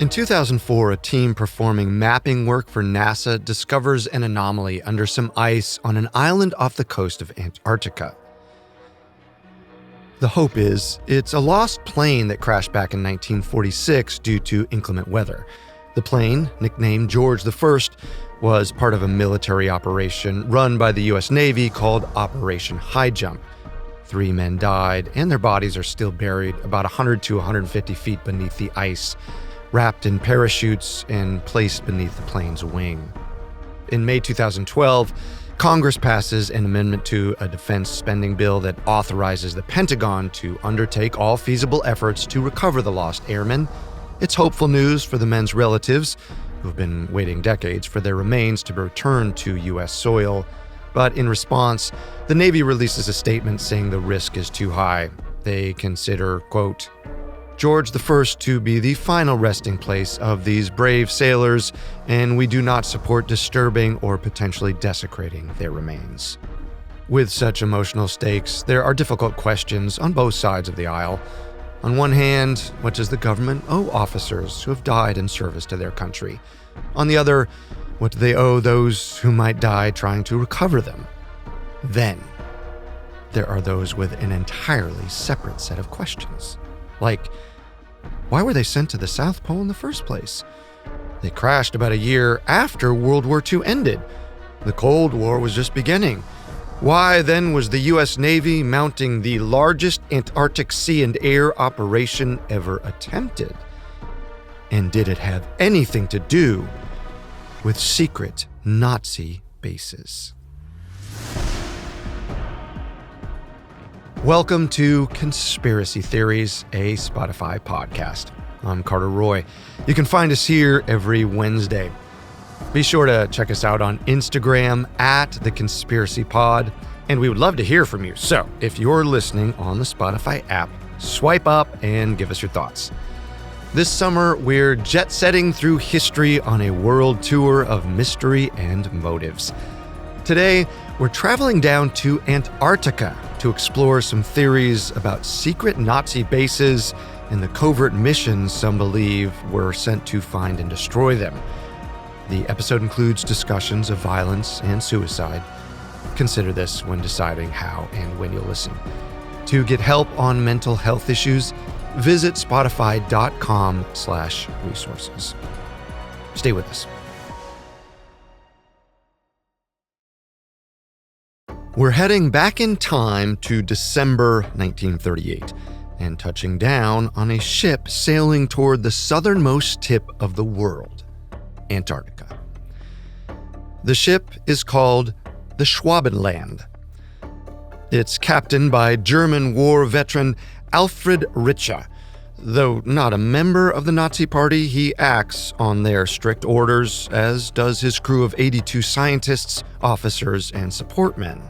In 2004, a team performing mapping work for NASA discovers an anomaly under some ice on an island off the coast of Antarctica. The hope is it's a lost plane that crashed back in 1946 due to inclement weather. The plane, nicknamed George I, was part of a military operation run by the U.S. Navy called Operation High Jump. 3 men died, and their bodies are still buried about 100 to 150 feet beneath the ice, wrapped in parachutes and placed beneath the plane's wing. In May 2012, Congress passes an amendment to a defense spending bill that authorizes the Pentagon to undertake all feasible efforts to recover the lost airmen. It's hopeful news for the men's relatives, who've been waiting decades for their remains to be returned to U.S. soil. But in response, the Navy releases a statement saying the risk is too high. They consider, quote, George I to be the final resting place of these brave sailors, and we do not support disturbing or potentially desecrating their remains. With such emotional stakes, there are difficult questions on both sides of the aisle. On one hand, what does the government owe officers who have died in service to their country? On the other, what do they owe those who might die trying to recover them? Then, there are those with an entirely separate set of questions. Like, why were they sent to the South Pole in the first place? They crashed about a year after World War II ended. The Cold War was just beginning. Why then was the U.S. Navy mounting the largest Antarctic sea and air operation ever attempted? And did it have anything to do with secret Nazi bases? Welcome to Conspiracy Theories, a Spotify podcast. I'm Carter Roy. You can find us here every Wednesday. Be sure to check us out on Instagram @TheConspiracyPod, and we would love to hear from you. So if you're listening on the Spotify app, swipe up and give us your thoughts. This summer, we're jet-setting through history on a world tour of mystery and motives. Today, we're traveling down to Antarctica to explore some theories about secret Nazi bases and the covert missions some believe were sent to find and destroy them. The episode includes discussions of violence and suicide. Consider this when deciding how and when you'll listen. To get help on mental health issues, visit spotify.com/resources. Stay with us. We're heading back in time to December 1938 and touching down on a ship sailing toward the southernmost tip of the world, Antarctica. The ship is called the Schwabenland. It's captained by German war veteran Alfred Richter. Though not a member of the Nazi Party, he acts on their strict orders, as does his crew of 82 scientists, officers, and support men.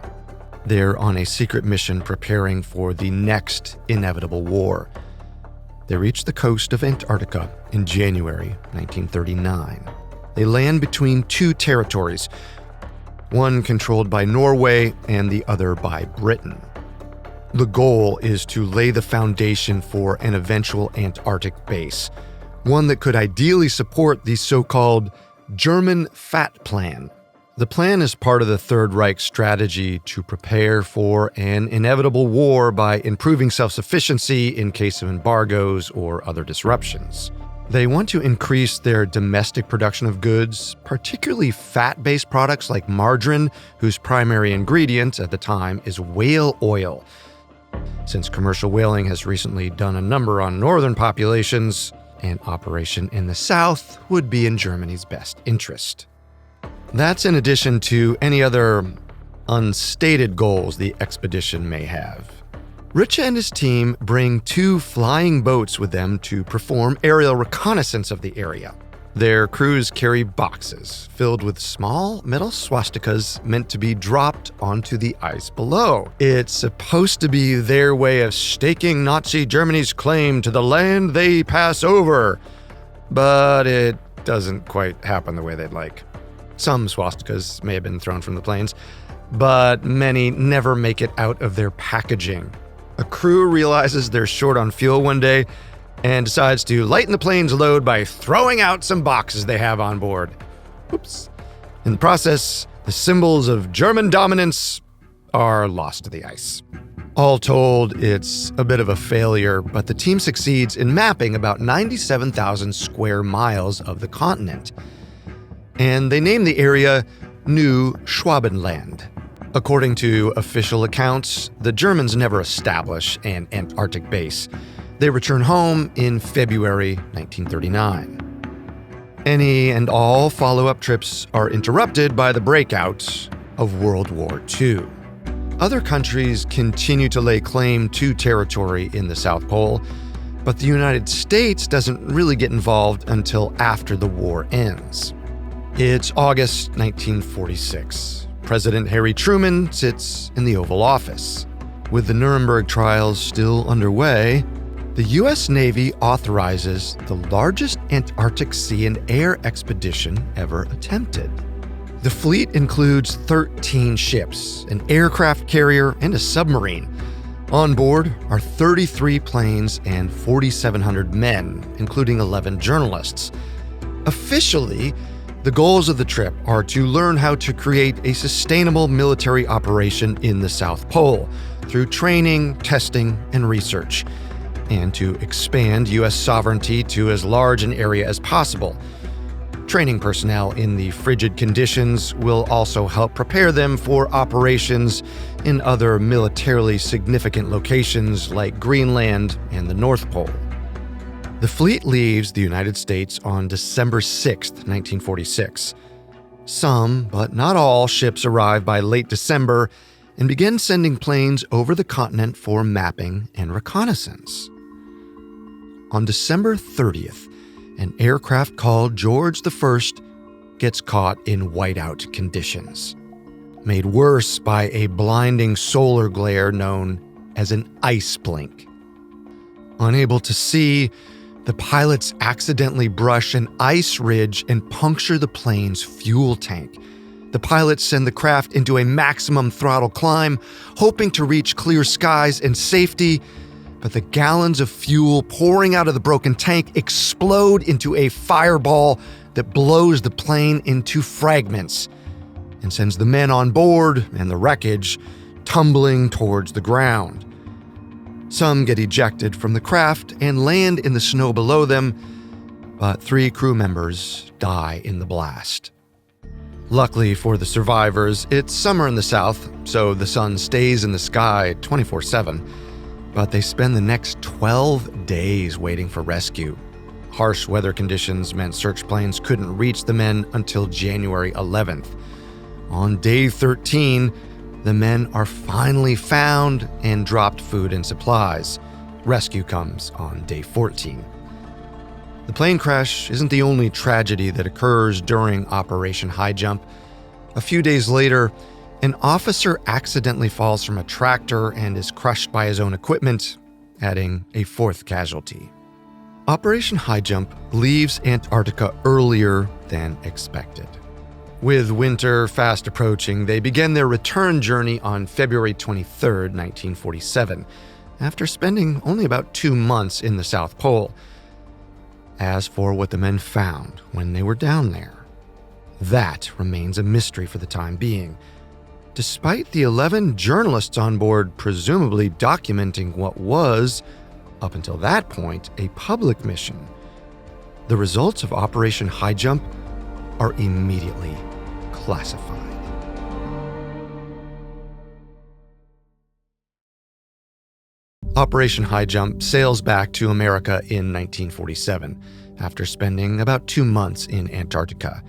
They're on a secret mission preparing for the next inevitable war. They reach the coast of Antarctica in January 1939. They land between 2 territories, one controlled by Norway and the other by Britain. The goal is to lay the foundation for an eventual Antarctic base, one that could ideally support the so-called German Fat Plan. The plan is part of the Third Reich's strategy to prepare for an inevitable war by improving self-sufficiency in case of embargoes or other disruptions. They want to increase their domestic production of goods, particularly fat-based products like margarine, whose primary ingredient at the time is whale oil. Since commercial whaling has recently done a number on northern populations, an operation in the south would be in Germany's best interest. That's in addition to any other unstated goals the expedition may have. Richter and his team bring 2 flying boats with them to perform aerial reconnaissance of the area. Their crews carry boxes filled with small metal swastikas meant to be dropped onto the ice below. It's supposed to be their way of staking Nazi Germany's claim to the land they pass over. But it doesn't quite happen the way they'd like. Some swastikas may have been thrown from the planes, but many never make it out of their packaging. A crew realizes they're short on fuel one day and decides to lighten the plane's load by throwing out some boxes they have on board. Oops. In the process, the symbols of German dominance are lost to the ice. All told, it's a bit of a failure, but the team succeeds in mapping about 97,000 square miles of the continent. And they name the area New Schwabenland. According to official accounts, the Germans never establish an Antarctic base. They return home in February 1939. Any and all follow-up trips are interrupted by the breakout of World War II. Other countries continue to lay claim to territory in the South Pole, but the United States doesn't really get involved until after the war ends. It's August 1946. President Harry Truman sits in the Oval Office. With the Nuremberg trials still underway, the U.S. Navy authorizes the largest Antarctic sea and air expedition ever attempted. The fleet includes 13 ships, an aircraft carrier, and a submarine. On board are 33 planes and 4,700 men, including 11 journalists. Officially, the goals of the trip are to learn how to create a sustainable military operation in the South Pole through training, testing, and research, and to expand U.S. sovereignty to as large an area as possible. Training personnel in the frigid conditions will also help prepare them for operations in other militarily significant locations like Greenland and the North Pole. The fleet leaves the United States on December 6, 1946. Some, but not all, ships arrive by late December and begin sending planes over the continent for mapping and reconnaissance. On December 30th, an aircraft called George I gets caught in whiteout conditions, made worse by a blinding solar glare known as an ice blink. Unable to see, the pilots accidentally brush an ice ridge and puncture the plane's fuel tank. The pilots send the craft into a maximum throttle climb, hoping to reach clear skies and safety, but the gallons of fuel pouring out of the broken tank explode into a fireball that blows the plane into fragments and sends the men on board and the wreckage tumbling towards the ground. Some get ejected from the craft and land in the snow below them, but 3 crew members die in the blast. Luckily for the survivors, it's summer in the south, so the sun stays in the sky 24/7, but they spend the next 12 days waiting for rescue. Harsh weather conditions meant search planes couldn't reach the men until January 11th. On day 13, the men are finally found and dropped food and supplies. Rescue comes on day 14. The plane crash isn't the only tragedy that occurs during Operation High Jump. A few days later, an officer accidentally falls from a tractor and is crushed by his own equipment, adding a 4th casualty. Operation High Jump leaves Antarctica earlier than expected. With winter fast approaching, they begin their return journey on February 23, 1947, after spending only about 2 months in the South Pole. As for what the men found when they were down there, that remains a mystery for the time being. Despite the 11 journalists on board presumably documenting what was, up until that point, a public mission, the results of Operation High Jump are immediately classified. Operation High Jump sails back to America in 1947, after spending about 2 months in Antarctica.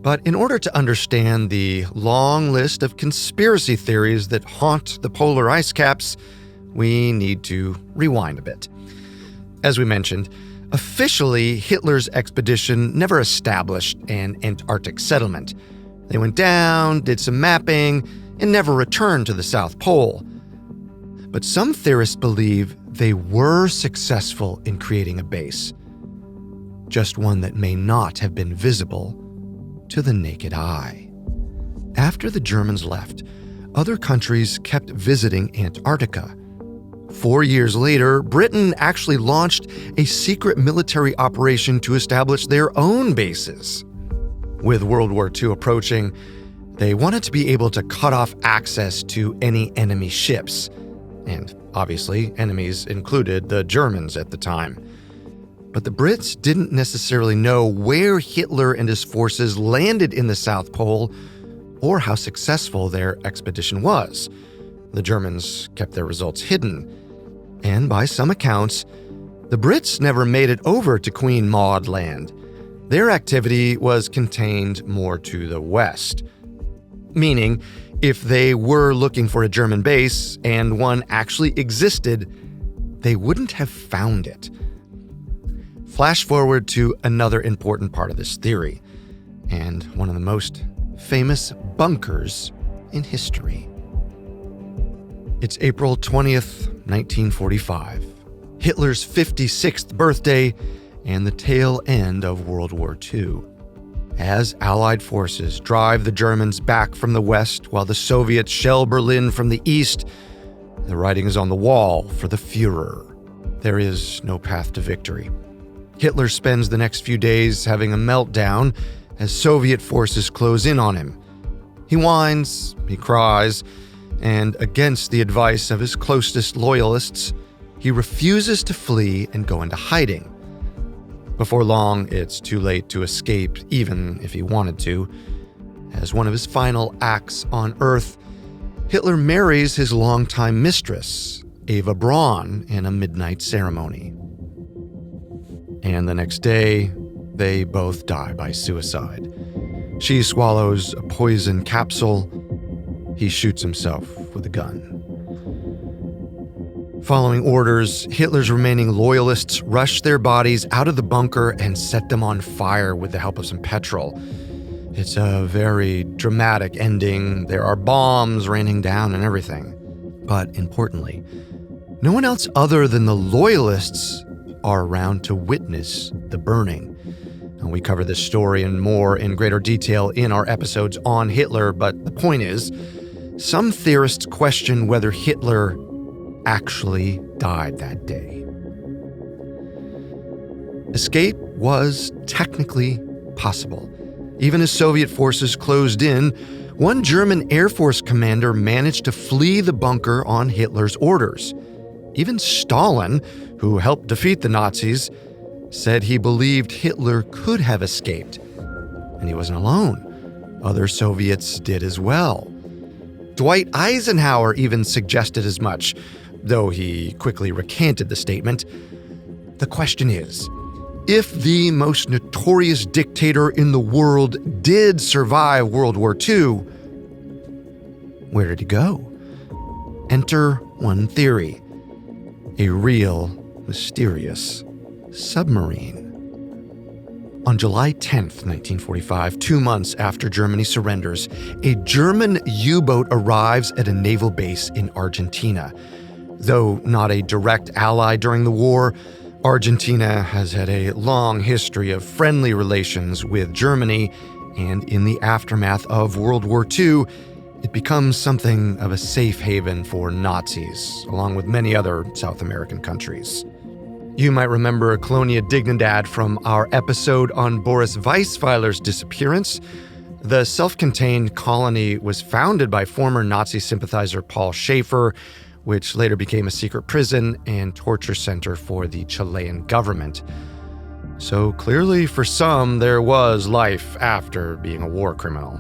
But in order to understand the long list of conspiracy theories that haunt the polar ice caps, we need to rewind a bit. As we mentioned, officially, Hitler's expedition never established an Antarctic settlement. They went down, did some mapping, and never returned to the South Pole. But some theorists believe they were successful in creating a base, just one that may not have been visible to the naked eye. After the Germans left, other countries kept visiting Antarctica. 4 years later, Britain actually launched a secret military operation to establish their own bases. With World War II approaching, they wanted to be able to cut off access to any enemy ships. And obviously, enemies included the Germans at the time. But the Brits didn't necessarily know where Hitler and his forces landed in the South Pole or how successful their expedition was. The Germans kept their results hidden. And by some accounts, the Brits never made it over to Queen Maud Land. Their activity was contained more to the west. Meaning, if they were looking for a German base and one actually existed, they wouldn't have found it. Flash forward to another important part of this theory, and one of the most famous bunkers in history. It's April 20th, 1945, Hitler's 56th birthday and the tail end of World War II. As Allied forces drive the Germans back from the west while the Soviets shell Berlin from the east, the writing is on the wall for the Führer. There is no path to victory. Hitler spends the next few days having a meltdown as Soviet forces close in on him. He whines, he cries, and against the advice of his closest loyalists, he refuses to flee and go into hiding. Before long, it's too late to escape, even if he wanted to. As one of his final acts on Earth, Hitler marries his longtime mistress, Eva Braun, in a midnight ceremony. And the next day, they both die by suicide. She swallows a poison capsule. He shoots himself with a gun. Following orders, Hitler's remaining loyalists rush their bodies out of the bunker and set them on fire with the help of some petrol. It's a very dramatic ending. There are bombs raining down and everything. But importantly, no one else other than the loyalists are around to witness the burning. And we cover this story and more in greater detail in our episodes on Hitler, but the point is, some theorists question whether Hitler actually died that day. Escape was technically possible. Even as Soviet forces closed in, one German Air Force commander managed to flee the bunker on Hitler's orders. Even Stalin, who helped defeat the Nazis, said he believed Hitler could have escaped. And he wasn't alone. Other Soviets did as well. Dwight Eisenhower even suggested as much, though he quickly recanted the statement. The question is, if the most notorious dictator in the world did survive World War II, where did he go? Enter one theory: a real, mysterious submarine. On July 10th, 1945, 2 months after Germany surrenders, a German U-boat arrives at a naval base in Argentina. Though not a direct ally during the war, Argentina has had a long history of friendly relations with Germany, and in the aftermath of World War II, it becomes something of a safe haven for Nazis, along with many other South American countries. You might remember Colonia Dignidad from our episode on Boris Weisweiler's disappearance. The self-contained colony was founded by former Nazi sympathizer Paul Schaefer, which later became a secret prison and torture center for the Chilean government. So clearly, for some, there was life after being a war criminal.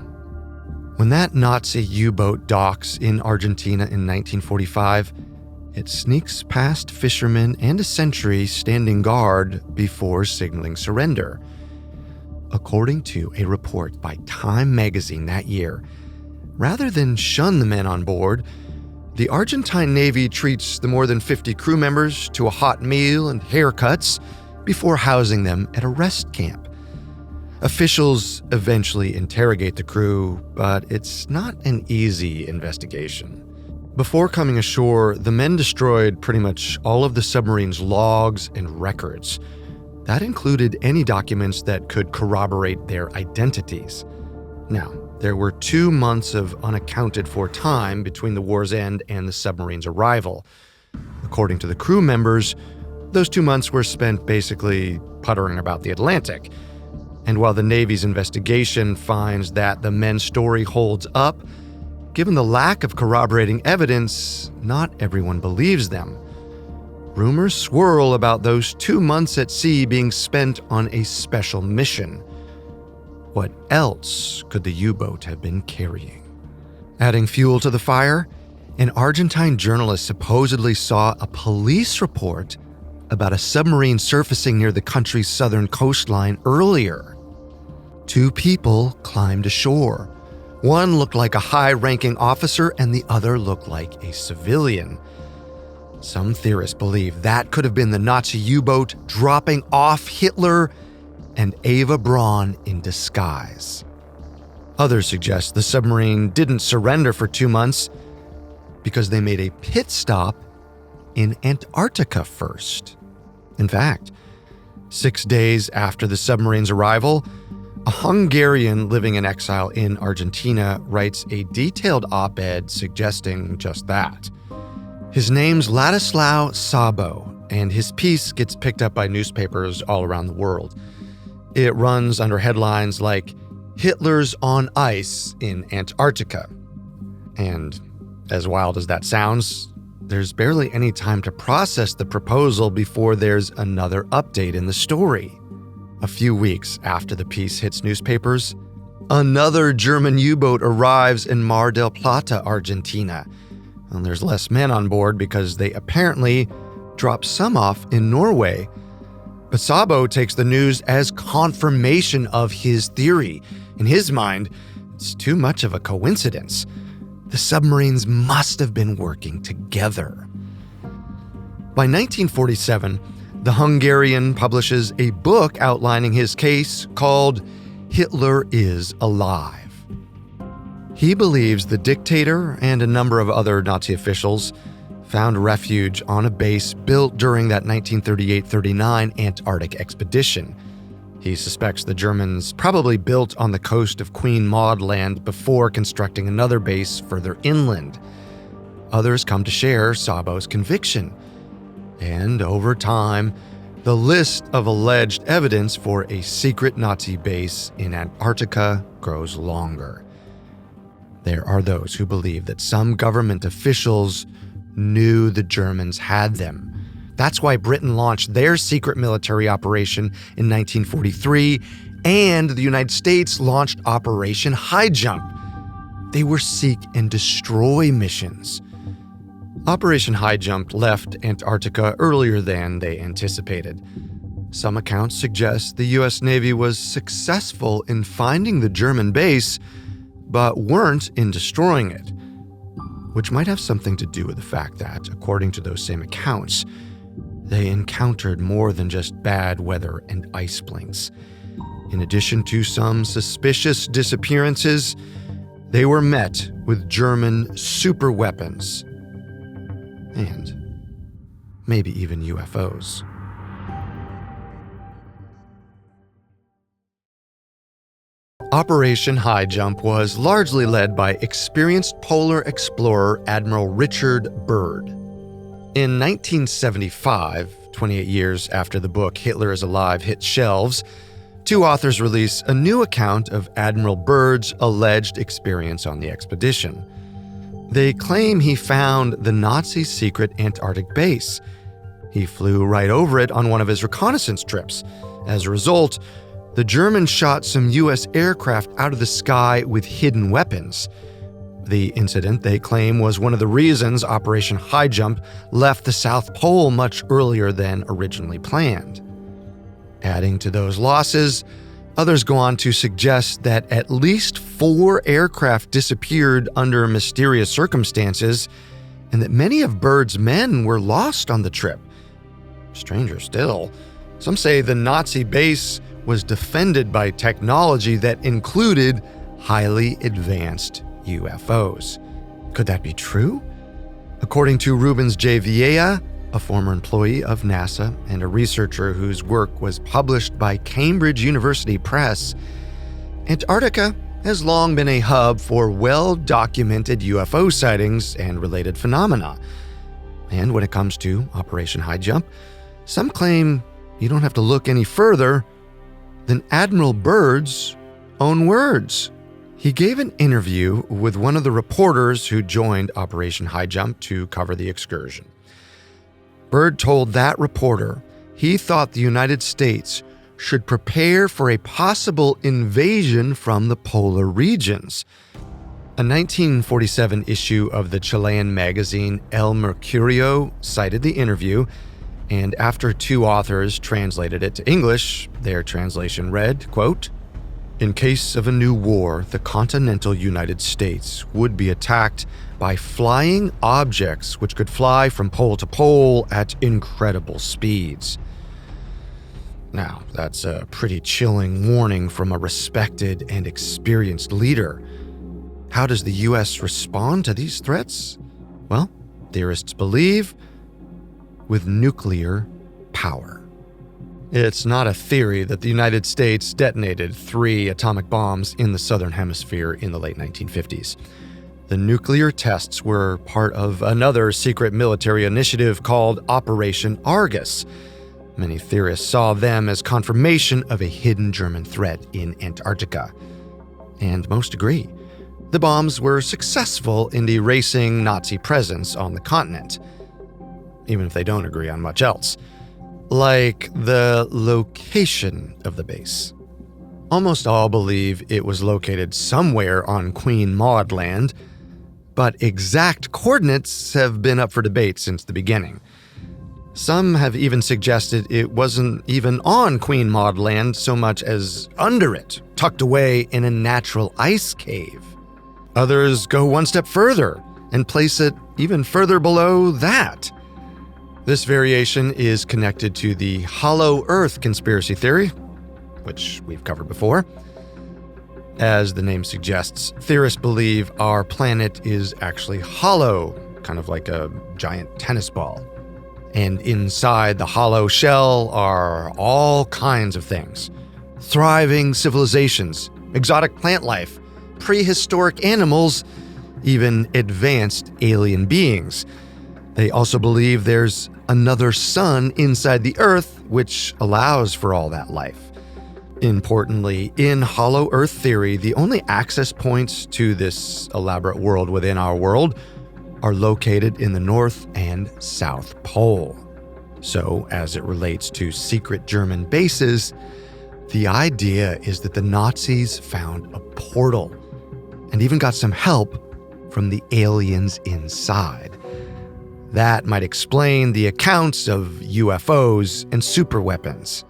When that Nazi U-boat docks in Argentina in 1945, it sneaks past fishermen and a sentry standing guard before signaling surrender. According to a report by Time magazine that year, rather than shun the men on board, the Argentine Navy treats the more than 50 crew members to a hot meal and haircuts before housing them at a rest camp. Officials eventually interrogate the crew, but it's not an easy investigation. Before coming ashore, the men destroyed pretty much all of the submarine's logs and records. That included any documents that could corroborate their identities. Now, there were 2 months of unaccounted for time between the war's end and the submarine's arrival. According to the crew members, those 2 months were spent basically puttering about the Atlantic. And while the Navy's investigation finds that the men's story holds up, given the lack of corroborating evidence, not everyone believes them. Rumors swirl about those 2 months at sea being spent on a special mission. What else could the U-boat have been carrying? Adding fuel to the fire, an Argentine journalist supposedly saw a police report about a submarine surfacing near the country's southern coastline earlier. 2 people climbed ashore. One looked like a high-ranking officer and the other looked like a civilian. Some theorists believe that could have been the Nazi U-boat dropping off Hitler and Eva Braun in disguise. Others suggest the submarine didn't surrender for 2 months because they made a pit stop in Antarctica first. In fact, 6 days after the submarine's arrival, a Hungarian living in exile in Argentina writes a detailed op-ed suggesting just that. His name's Ladislao Sabo, and his piece gets picked up by newspapers all around the world. It runs under headlines like, "Hitler's on ice in Antarctica." And as wild as that sounds, there's barely any time to process the proposal before there's another update in the story. A few weeks after the piece hits newspapers, another German U-boat arrives in Mar del Plata, Argentina. And there's less men on board because they apparently dropped some off in Norway. But Sabo takes the news as confirmation of his theory. In his mind, it's too much of a coincidence. The submarines must have been working together. By 1947, the Hungarian publishes a book outlining his case called Hitler is Alive. He believes the dictator and a number of other Nazi officials found refuge on a base built during that 1938-39 Antarctic expedition. He suspects the Germans probably built on the coast of Queen Maud Land before constructing another base further inland. Others come to share Sabo's conviction. And over time, the list of alleged evidence for a secret Nazi base in Antarctica grows longer. There are those who believe that some government officials knew the Germans had them. That's why Britain launched their secret military operation in 1943, and the United States launched Operation High Jump. They were seek and destroy missions. Operation High Jump left Antarctica earlier than they anticipated. Some accounts suggest the U.S. Navy was successful in finding the German base, but weren't in destroying it, which might have something to do with the fact that, according to those same accounts, they encountered more than just bad weather and ice blinks. In addition to some suspicious disappearances, they were met with German superweapons and maybe even UFOs. Operation High Jump was largely led by experienced polar explorer Admiral Richard Byrd. In 1975, 28 years after the book Hitler is Alive hit shelves, 2 authors release a new account of Admiral Byrd's alleged experience on the expedition. They claim he found the Nazi secret Antarctic base. He flew right over it on one of his reconnaissance trips. As a result, the Germans shot some U.S. aircraft out of the sky with hidden weapons. The incident, they claim, was one of the reasons Operation High Jump left the South Pole much earlier than originally planned. Adding to those losses, others go on to suggest that at least 4 aircraft disappeared under mysterious circumstances, and that many of Byrd's men were lost on the trip. Stranger still, some say the Nazi base was defended by technology that included highly advanced UFOs. Could that be true? According to Rubens J. Vieira, a former employee of NASA and a researcher whose work was published by Cambridge University Press, Antarctica has long been a hub for well-documented UFO sightings and related phenomena. And when it comes to Operation High Jump, some claim you don't have to look any further than Admiral Byrd's own words. He gave an interview with one of the reporters who joined Operation High Jump to cover the excursion. Byrd told that reporter he thought the United States should prepare for a possible invasion from the polar regions. A 1947 issue of the Chilean magazine El Mercurio cited the interview, and after two authors translated it to English, their translation read, quote, "In case of a new war, the continental United States would be attacked by flying objects which could fly from pole to pole at incredible speeds." Now, that's a pretty chilling warning from a respected and experienced leader. How does the U.S. respond to these threats? Well, theorists believe with nuclear power. It's not a theory that the United States detonated 3 atomic bombs in the southern hemisphere in the late 1950s. The nuclear tests were part of another secret military initiative called Operation Argus. Many theorists saw them as confirmation of a hidden German threat in Antarctica. And most agree. The bombs were successful in erasing Nazi presence on the continent, even if they don't agree on much else, like the location of the base. Almost all believe it was located somewhere on Queen Maud Land, but exact coordinates have been up for debate since the beginning. Some have even suggested it wasn't even on Queen Maud Land so much as under it, tucked away in a natural ice cave. Others go one step further and place it even further below that. This variation is connected to the Hollow Earth conspiracy theory, which we've covered before. As the name suggests, theorists believe our planet is actually hollow, kind of like a giant tennis ball. And inside the hollow shell are all kinds of things. Thriving civilizations, exotic plant life, prehistoric animals, even advanced alien beings. They also believe there's another sun inside the Earth, which allows for all that life. Importantly, in Hollow Earth theory, the only access points to this elaborate world within our world are located in the North and South Pole. So, as it relates to secret German bases, the idea is that the Nazis found a portal and even got some help from the aliens inside. That might explain the accounts of UFOs and superweapons.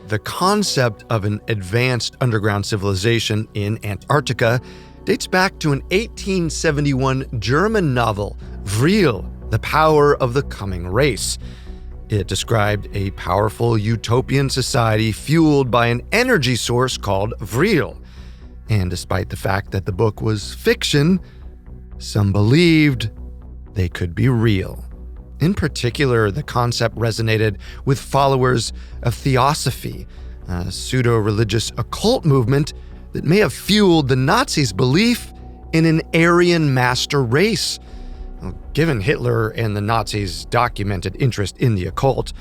The concept of an advanced underground civilization in Antarctica dates back to an 1871 German novel, Vril, The Power of the Coming Race. It described a powerful utopian society fueled by an energy source called Vril. And despite the fact that the book was fiction, some believed they could be real. In particular, the concept resonated with followers of theosophy, a pseudo-religious occult movement that may have fueled the Nazis' belief in an Aryan master race. Given Hitler and the Nazis' documented interest in the occult,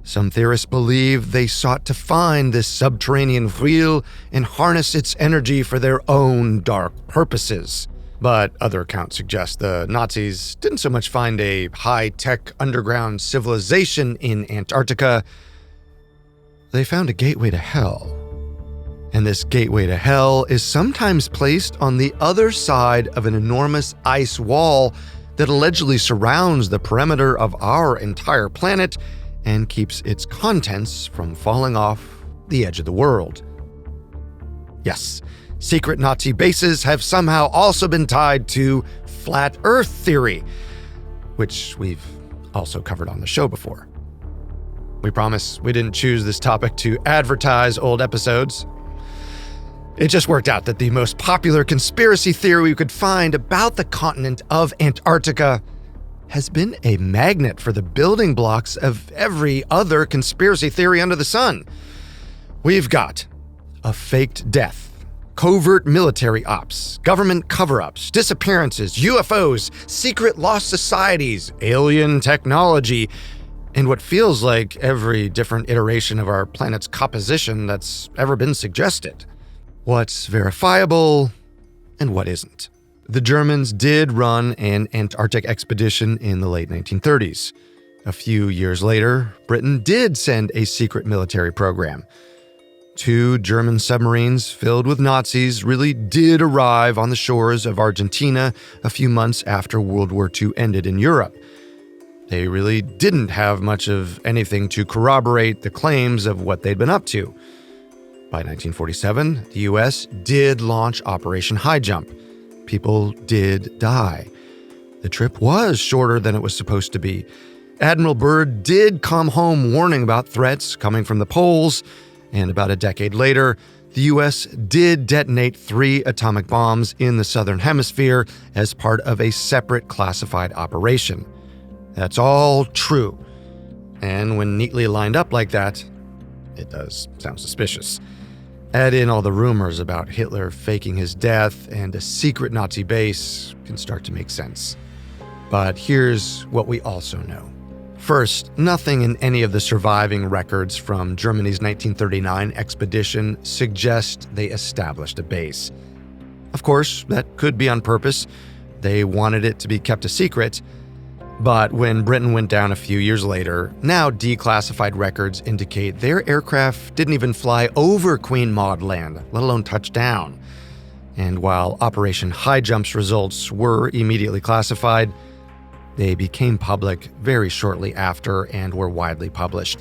some theorists believe they sought to find this subterranean Vril and harness its energy for their own dark purposes. But other accounts suggest the Nazis didn't so much find a high-tech underground civilization in Antarctica. They found a gateway to hell. And this gateway to hell is sometimes placed on the other side of an enormous ice wall that allegedly surrounds the perimeter of our entire planet and keeps its contents from falling off the edge of the world. Yes, secret Nazi bases have somehow also been tied to flat Earth theory, which we've also covered on the show before. We promise we didn't choose this topic to advertise old episodes. It just worked out that the most popular conspiracy theory we could find about the continent of Antarctica has been a magnet for the building blocks of every other conspiracy theory under the sun. We've got a faked death Covert military ops, government cover-ups, disappearances, UFOs, secret lost societies, alien technology, and what feels like every different iteration of our planet's composition that's ever been suggested. What's verifiable and what isn't. The Germans did run an Antarctic expedition in the late 1930s. A few years later, Britain did send a secret military program. 2 German submarines filled with Nazis really did arrive on the shores of Argentina a few months after World War II ended in Europe. They really didn't have much of anything to corroborate the claims of what they'd been up to. By 1947, the US did launch Operation High Jump. People did die. The trip was shorter than it was supposed to be. Admiral Byrd did come home warning about threats coming from the poles, and about a decade later, the US did detonate 3 atomic bombs in the southern hemisphere as part of a separate classified operation. That's all true. And when neatly lined up like that, it does sound suspicious. Add in all the rumors about Hitler faking his death and a secret Nazi base can start to make sense. But here's what we also know. First, nothing in any of the surviving records from Germany's 1939 expedition suggests they established a base. Of course, that could be on purpose. They wanted it to be kept a secret. But when Britain went down a few years later, now declassified records indicate their aircraft didn't even fly over Queen Maud Land, let alone touch down. And while Operation High Jump's results were immediately classified, they became public very shortly after and were widely published.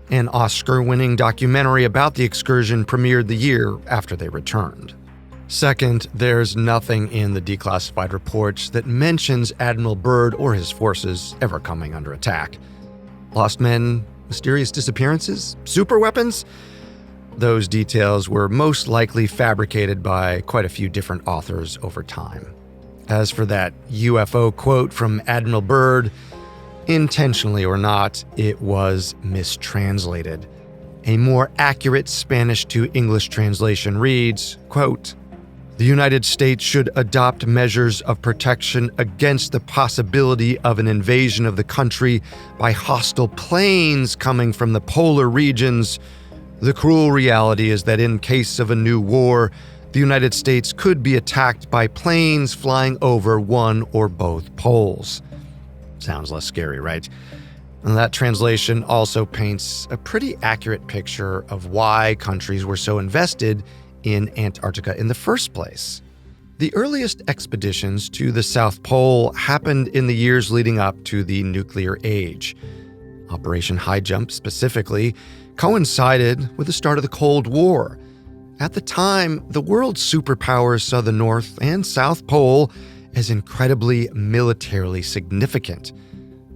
An Oscar-winning documentary about the excursion premiered the year after they returned. Second, there's nothing in the declassified reports that mentions Admiral Byrd or his forces ever coming under attack. Lost men, mysterious disappearances, superweapons? Those details were most likely fabricated by quite a few different authors over time. As for that UFO quote from Admiral Byrd, intentionally or not, it was mistranslated. A more accurate Spanish to English translation reads, quote, "The United States should adopt measures of protection against the possibility of an invasion of the country by hostile planes coming from the polar regions. The cruel reality is that in case of a new war, the United States could be attacked by planes flying over one or both poles." Sounds less scary, right? And that translation also paints a pretty accurate picture of why countries were so invested in Antarctica in the first place. The earliest expeditions to the South Pole happened in the years leading up to the nuclear age. Operation High Jump specifically coincided with the start of the Cold War. At the time, the world's superpowers saw the North and South Pole as incredibly militarily significant.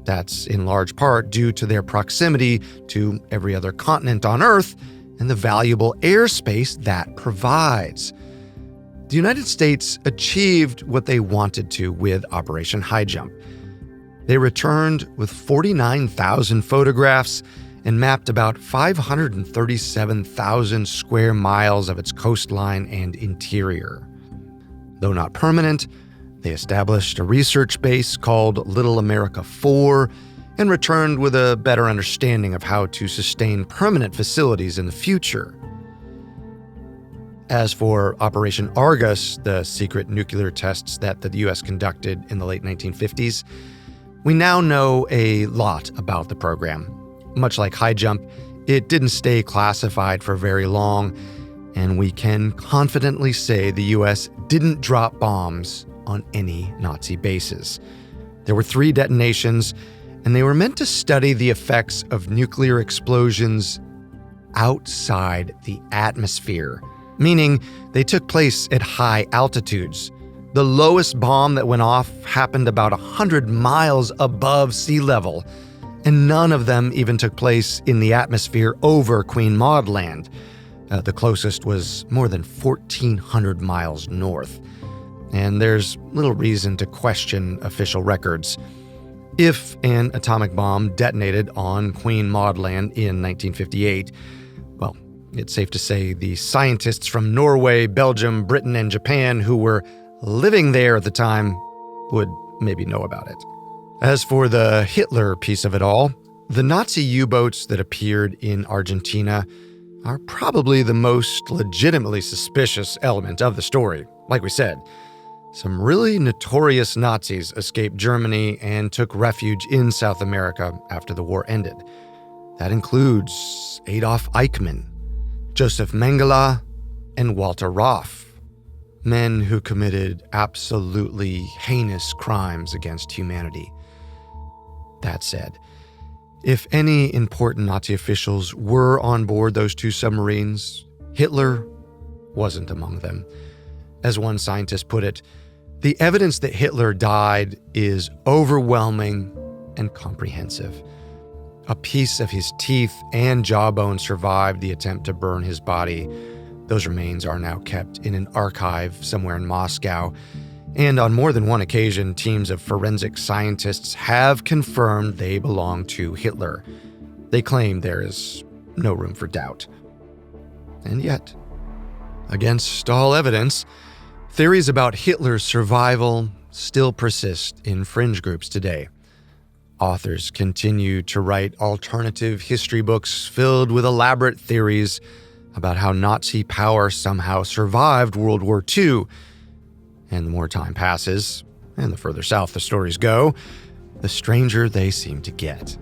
That's in large part due to their proximity to every other continent on Earth and the valuable airspace that provides. The United States achieved what they wanted to with Operation High Jump. They returned with 49,000 photographs and mapped about 537,000 square miles of its coastline and interior. Though not permanent, they established a research base called Little America 4 and returned with a better understanding of how to sustain permanent facilities in the future. As for Operation Argus, the secret nuclear tests that the US conducted in the late 1950s, we now know a lot about the program. Much like High Jump, it didn't stay classified for very long, and we can confidently say the US didn't drop bombs on any Nazi bases. There were 3 detonations, and they were meant to study the effects of nuclear explosions outside the atmosphere, meaning they took place at high altitudes. The lowest bomb that went off happened about 100 miles above sea level, and none of them even took place in the atmosphere over Queen Maud Land. The closest was more than 1,400 miles north. And there's little reason to question official records. If an atomic bomb detonated on Queen Maud Land in 1958, well, It's safe to say the scientists from Norway, Belgium, Britain, and Japan who were living there at the time would maybe know about it. As for the Hitler piece of it all, the Nazi U-boats that appeared in Argentina are probably the most legitimately suspicious element of the story. Like we said, some really notorious Nazis escaped Germany and took refuge in South America after the war ended. That includes Adolf Eichmann, Joseph Mengele, and Walter Roth, men who committed absolutely heinous crimes against humanity. That said, if any important Nazi officials were on board those two submarines, Hitler wasn't among them. As one scientist put it, the evidence that Hitler died is overwhelming and comprehensive. A piece of his teeth and jawbone survived the attempt to burn his body. Those remains are now kept in an archive somewhere in Moscow. And on more than one occasion, teams of forensic scientists have confirmed they belong to Hitler. They claim there is no room for doubt. And yet, against all evidence, theories about Hitler's survival still persist in fringe groups today. Authors continue to write alternative history books filled with elaborate theories about how Nazi power somehow survived World War II. And the more time passes, and the further south the stories go, the stranger they seem to get.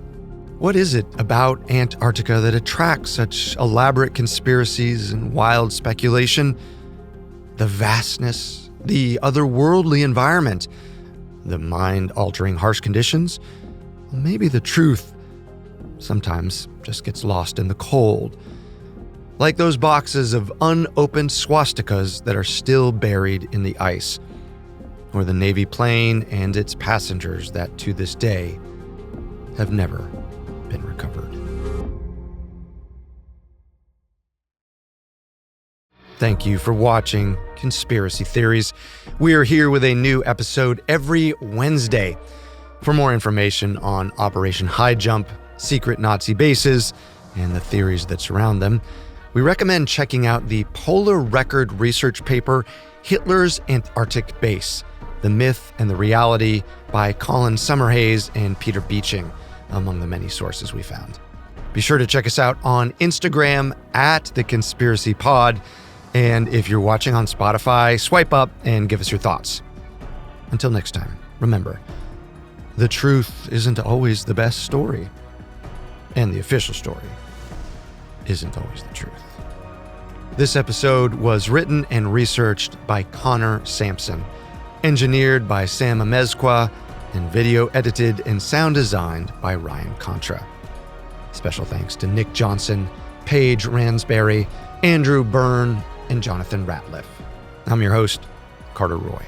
What is it about Antarctica that attracts such elaborate conspiracies and wild speculation? The vastness, the otherworldly environment, the mind-altering harsh conditions? Maybe the truth sometimes just gets lost in the cold. Like those boxes of unopened swastikas that are still buried in the ice, or the Navy plane and its passengers that to this day have never been recovered. Thank you for watching Conspiracy Theories. We are here with a new episode every Wednesday. For more information on Operation High Jump, secret Nazi bases, and the theories that surround them, we recommend checking out the Polar Record research paper, Hitler's Antarctic Base, The Myth and the Reality by Colin Summerhays and Peter Beeching, among the many sources we found. Be sure to check us out on Instagram @TheConspiracyPod, and if you're watching on Spotify, swipe up and give us your thoughts. Until next time, remember, the truth isn't always the best story, and the official story isn't always the truth. This episode was written and researched by Connor Sampson, engineered by Sam Amezqua, and video edited and sound designed by Ryan Contra. Special thanks to Nick Johnson, Paige Ransberry, Andrew Byrne, and Jonathan Ratliff. I'm your host, Carter Roy.